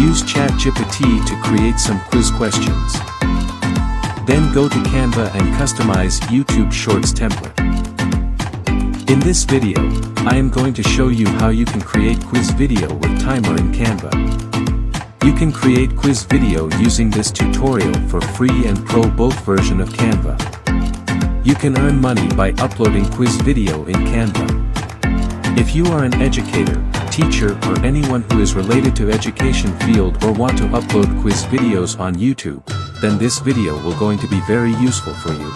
Use ChatGPT to create some quiz questions. Then go to Canva and customize YouTube Shorts template. In this video, I am going to show you how you can create quiz video with timer in Canva. You can create quiz video using this tutorial for free and pro both version of Canva. You can earn money by uploading quiz video in Canva. If you are an educator, teacher or anyone who is related to education field or want to upload quiz videos on YouTube, then this video will going to be very useful for you.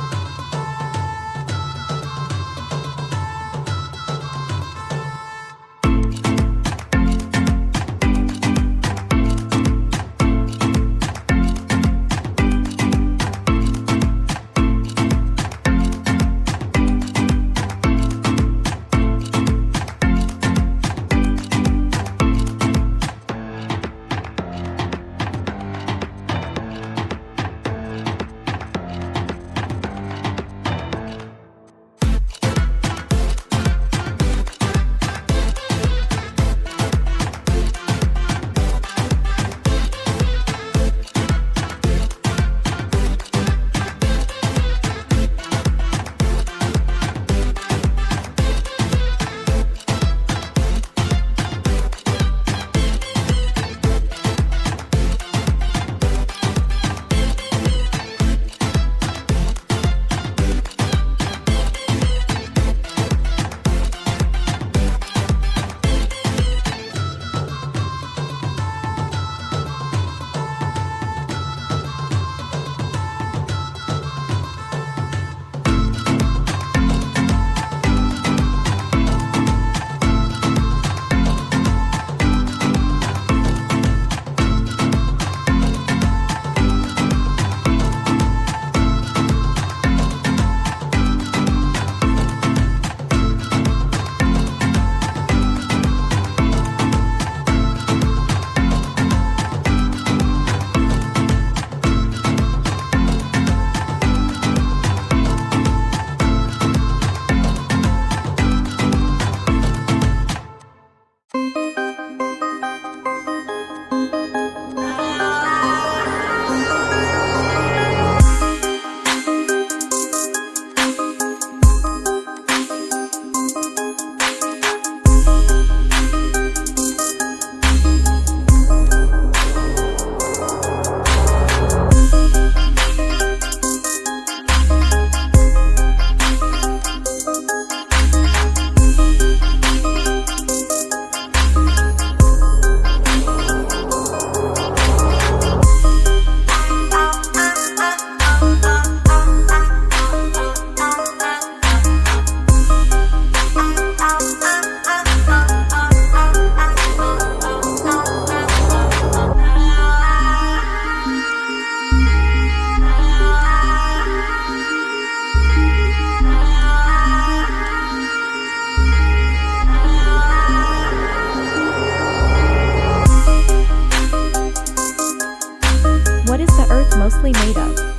What is the Earth mostly made of?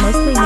mostly made